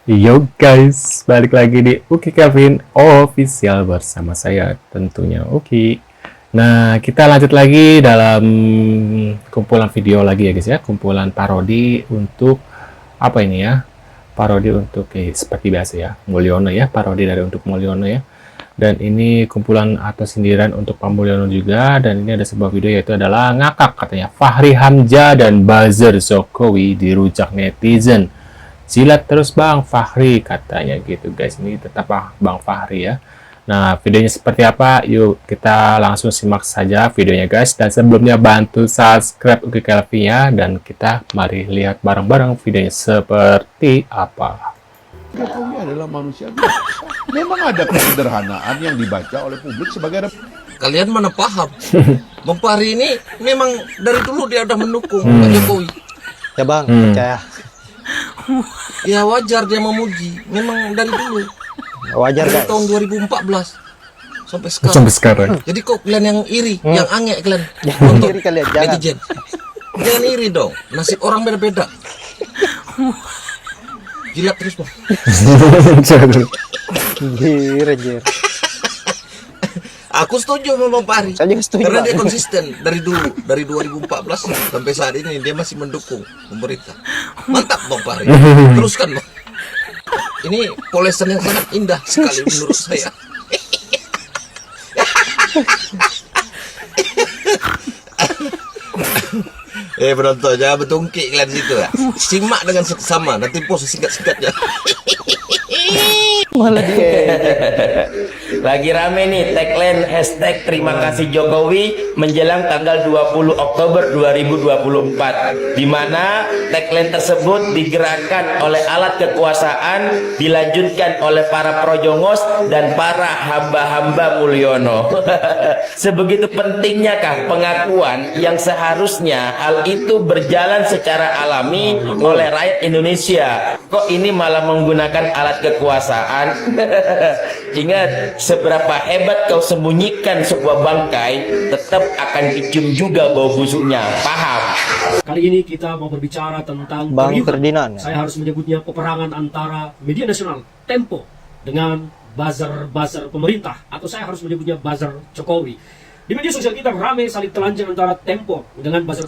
Yo guys, balik lagi di Uki Kelvin Official bersama saya tentunya Uki. Nah, kita lanjut lagi dalam kumpulan video lagi ya guys ya, kumpulan parodi untuk apa ini ya? Parodi untuk seperti biasa ya, Mulyono ya, parodi dari untuk Mulyono ya. Dan ini kumpulan atau sindiran untuk Pak Mulyono juga, dan ini ada sebuah video yaitu adalah ngakak katanya Fahri Hamzah dan buzzer Jokowi dirujak netizen. Jilat terus Bang Fahri katanya gitu guys. Ini tetap Bang Fahri ya. Nah, videonya seperti apa? Yuk kita langsung simak saja videonya guys. Dan sebelumnya bantu subscribe Uki Kelvin ya. Dan kita mari lihat bareng-bareng videonya seperti apa. Jokowi adalah manusia biasa. Memang ada kesederhanaan yang dibaca oleh publik sebagai Kalian mana paham? Bang Fahri ini memang dari dulu dia udah mendukung Pak Jokowi. Ya bang, percaya. Ya wajar dia memuji. Memang dari dulu. Wajar Dari guys. tahun 2014 sampai sekarang. Sampai sekarang. Jadi kok kalian yang iri, yang angek kalian? Jangan iri kalian, jangan. Netizen. Jangan iri dong. Nasib orang beda-beda. Jilat terus Bang. Anjir. Aku setuju sama Bang Fahri. Saya juga setuju, Karena Bang. dia konsisten dari dulu, dari 2014 sampai saat ini dia masih mendukung pemerintah. Mantap Bang Fahri. Teruskan Bang. Ini polesan yang sangat indah sekali menurut saya. Penonton jangan bertungkik kalian di situ ya. Simak dengan seksama, nanti pos singkat-singkatnya. Malah dia. Lagi rame nih tagline hashtag terima kasih Jokowi menjelang tanggal 20 Oktober 2024, di mana tagline tersebut digerakkan oleh alat kekuasaan, dilanjutkan oleh para projongos dan para hamba-hamba Mulyono. Sebegitu pentingnyakah pengakuan yang seharusnya hal itu berjalan secara alami oleh rakyat Indonesia? Kok ini malah menggunakan alat kekuasaan? Ingat, seberapa hebat kau sembunyikan sebuah bangkai, tetap akan dicium juga bau busuknya. Paham? Kali ini kita mau berbicara tentang Bang keriuhan. Ferdinand. Saya harus menyebutnya peperangan antara media nasional Tempo dengan buzzer pemerintah, atau saya harus menyebutnya buzzer Jokowi. Di media sosial kita ramai saling telanjang antara Tempo dengan buzzer.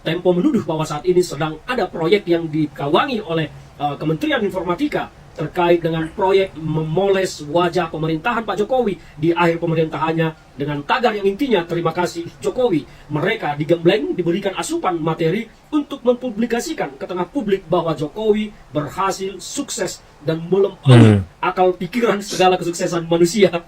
Tempo menuduh bahwa saat ini sedang ada proyek yang dikawangi oleh Kementerian Informatika terkait dengan proyek memoles wajah pemerintahan Pak Jokowi di akhir pemerintahannya dengan tagar yang intinya terima kasih Jokowi. Mereka digembleng, diberikan asupan materi untuk mempublikasikan ke tengah publik bahwa Jokowi berhasil sukses dan melempari akal pikiran segala kesuksesan manusia.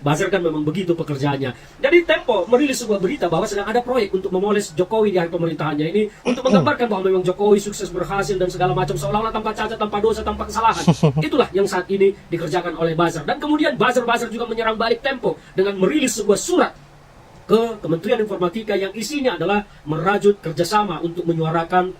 Buzzer kan memang begitu pekerjaannya. Jadi Tempo merilis sebuah berita bahwa sedang ada proyek untuk memoles Jokowi di akhir pemerintahannya ini untuk menggambarkan bahwa memang Jokowi sukses, berhasil dan segala macam, seolah-olah tanpa cacat, tanpa dosa, tanpa kesalahan. Itulah yang saat ini dikerjakan oleh buzzer. Dan kemudian buzzer juga menyerang balik Tempo dengan merilis sebuah surat ke Kementerian Informatika yang isinya adalah merajut kerjasama untuk menyuarakan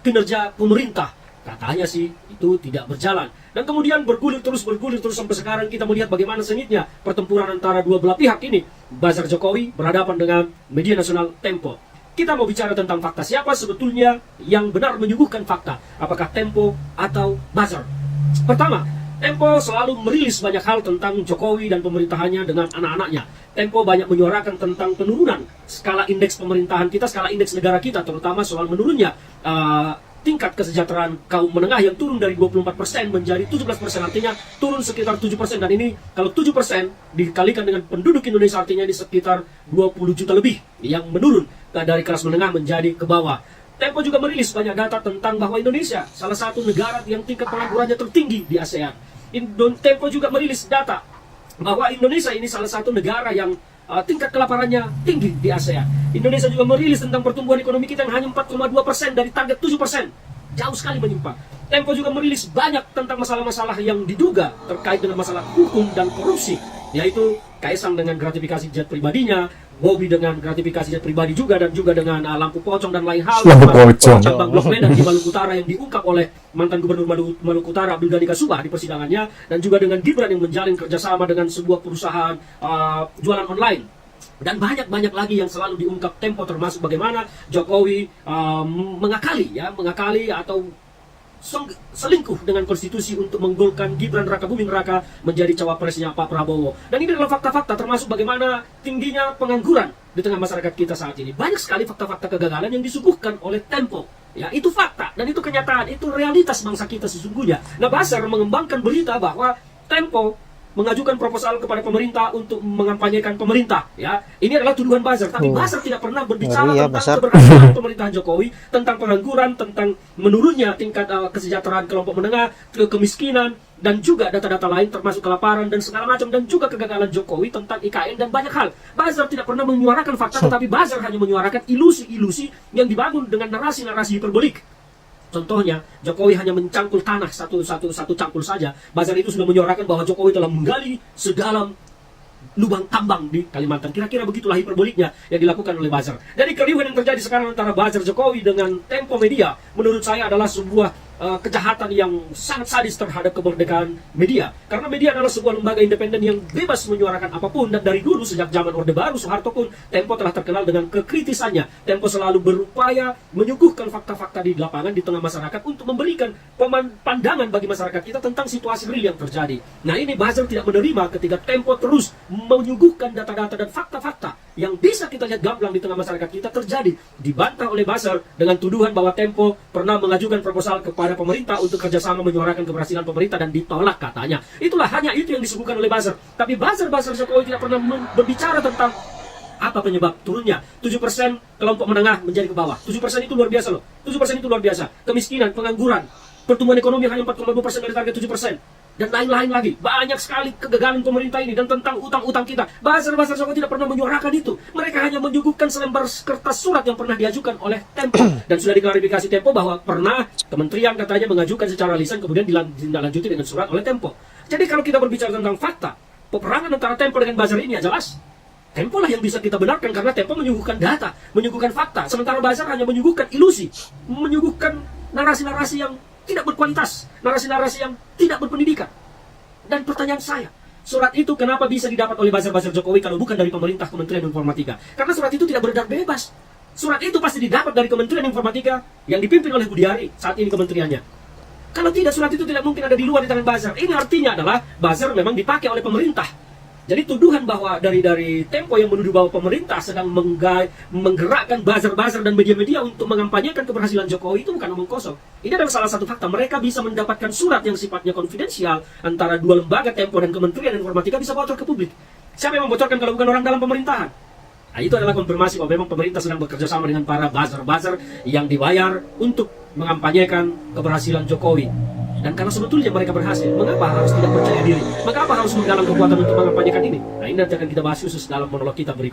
kinerja pemerintah. Katanya sih itu tidak berjalan. Dan kemudian bergulir terus sampai sekarang kita melihat bagaimana sengitnya pertempuran antara dua belah pihak ini. Buzzer Jokowi berhadapan dengan media nasional Tempo. Kita mau bicara tentang fakta. Siapa sebetulnya yang benar menyuguhkan fakta? Apakah Tempo atau buzzer? Pertama, Tempo selalu merilis banyak hal tentang Jokowi dan pemerintahannya dengan anak-anaknya. Tempo banyak menyuarakan tentang penurunan skala indeks pemerintahan kita, skala indeks negara kita, terutama soal menurunnya tingkat kesejahteraan kaum menengah yang turun dari 24% menjadi 17%, artinya turun sekitar 7%. Dan ini kalau 7% dikalikan dengan penduduk Indonesia, artinya ini sekitar 20 juta lebih yang menurun dari kelas menengah menjadi ke bawah. Tempo juga merilis banyak data tentang bahwa Indonesia salah satu negara yang tingkat penganggurannya tertinggi di ASEAN. Tempo juga merilis data bahwa Indonesia ini salah satu negara yang tingkat kelaparannya tinggi di ASEAN. Indonesia juga merilis tentang pertumbuhan ekonomi kita yang hanya 4,2% dari target 7%. Jauh sekali menyimpang. Tempo juga merilis banyak tentang masalah-masalah yang diduga terkait dengan masalah hukum dan korupsi, yaitu Kaisang dengan gratifikasi jet pribadinya, Bobi dengan gratifikasi jet pribadi juga, dan juga dengan lampu pocong dan lain hal. Lampu pocong. Cabang Blok Medan di Maluku Utara yang diungkap oleh mantan gubernur Maluku Utara Abdul Ghani Kasubah di persidangannya, dan juga dengan Gibran yang menjalin kerjasama dengan sebuah perusahaan jualan online. Dan banyak lagi yang selalu diungkap Tempo, termasuk bagaimana Jokowi mengakali atau selingkuh dengan konstitusi untuk menggolkan Gibran Raka Buming Raka menjadi cawapresnya Pak Prabowo. Dan ini adalah fakta-fakta termasuk bagaimana tingginya pengangguran di tengah masyarakat kita saat ini. Banyak sekali fakta-fakta kegagalan yang disuguhkan oleh Tempo. Ya, itu fakta dan itu kenyataan, itu realitas bangsa kita sesungguhnya. Nah, Buzzer mengembangkan berita bahwa Tempo mengajukan proposal kepada pemerintah untuk mengampanyekan pemerintah. Ya, ini adalah tuduhan Buzzer. Tapi Buzzer tidak pernah berbicara Ngeri ya, tentang Buzzer. keberhasilan pemerintahan Jokowi, tentang pengangguran, tentang menurunnya tingkat kesejahteraan kelompok menengah, kemiskinan, dan juga data-data lain termasuk kelaparan dan segala macam, dan juga kegagalan Jokowi tentang IKN dan banyak hal. Buzzer tidak pernah menyuarakan fakta, tetapi Buzzer hanya menyuarakan ilusi-ilusi yang dibangun dengan narasi-narasi hiperbolik. Contohnya, Jokowi hanya mencangkul tanah satu cangkul saja. Buzzer itu sudah menyuarakan bahwa Jokowi telah menggali sedalam lubang tambang di Kalimantan. Kira-kira begitulah hiperboliknya yang dilakukan oleh Buzzer. Jadi keriuhan yang terjadi sekarang antara Buzzer Jokowi dengan Tempo Media, menurut saya adalah sebuah kejahatan yang sangat sadis terhadap kemerdekaan media. Karena media adalah sebuah lembaga independen yang bebas menyuarakan apapun. Dan dari dulu, sejak zaman Orde Baru, Soeharto pun, Tempo telah terkenal dengan kekritisannya. Tempo selalu berupaya menyuguhkan fakta-fakta di lapangan di tengah masyarakat untuk memberikan pandangan bagi masyarakat kita tentang situasi real yang terjadi. Nah, ini Buzzer tidak menerima ketika Tempo terus menyuguhkan data-data dan fakta-fakta yang bisa kita lihat gamblang di tengah masyarakat kita terjadi. Dibantah oleh Buzzer dengan tuduhan bahwa Tempo pernah mengajukan proposal kepada pemerintah untuk kerjasama menyuarakan keberhasilan pemerintah dan ditolak katanya. Itulah, hanya itu yang disuguhkan oleh Buzzer. Tapi Buzzer Jokowi tidak pernah berbicara tentang apa penyebab turunnya 7% kelompok menengah menjadi ke bawah. 7% itu luar biasa loh. 7% itu luar biasa. Kemiskinan, pengangguran, pertumbuhan ekonomi hanya 4,2% dari target 7%. Dan lain-lain lagi. Banyak sekali kegagalan pemerintah ini. Dan tentang utang-utang kita. Buzzer Jokowi tidak pernah menyuarakan itu. Mereka hanya menyuguhkan selembar kertas surat yang pernah diajukan oleh Tempo. Dan sudah diklarifikasi Tempo bahwa pernah kementerian katanya mengajukan secara lisan, kemudian ditindaklanjuti dengan surat oleh Tempo. Jadi kalau kita berbicara tentang fakta, peperangan antara Tempo dengan Buzzer ini ya jelas. Tempo lah yang bisa kita benarkan karena Tempo menyuguhkan data, menyuguhkan fakta. Sementara Buzzer hanya menyuguhkan ilusi, menyuguhkan narasi-narasi yang tidak berkualitas, narasi-narasi yang tidak berpendidikan. Dan pertanyaan saya, surat itu kenapa bisa didapat oleh Buzzer Jokowi kalau bukan dari pemerintah Kementerian Informatika? Karena surat itu tidak beredar bebas. Surat itu pasti didapat dari Kementerian Informatika yang dipimpin oleh Budiari saat ini kementeriannya. Kalau tidak, surat itu tidak mungkin ada di luar di tangan Buzzer. Ini artinya adalah Buzzer memang dipakai oleh pemerintah. Jadi tuduhan bahwa dari Tempo yang menuduh bahwa pemerintah sedang menggerakkan buzzer dan media-media untuk mengampanyekan keberhasilan Jokowi itu bukan omong kosong. Ini adalah salah satu fakta. Mereka bisa mendapatkan surat yang sifatnya konfidensial antara dua lembaga, Tempo dan Kementerian Informatika, bisa bocor ke publik. Siapa yang membocorkan kalau bukan orang dalam pemerintahan? Nah, itu adalah konfirmasi bahwa memang pemerintah sedang bekerja sama dengan para buzzer yang dibayar untuk mengampanyekan keberhasilan Jokowi. Dan kalau sebetulnya mereka berhasil, mengapa harus tidak percaya diri? Mengapa harus menggalang kekuatan untuk mengampanyekan ini? Nah, ini nanti akan kita bahas khusus dalam monolog kita berikutnya.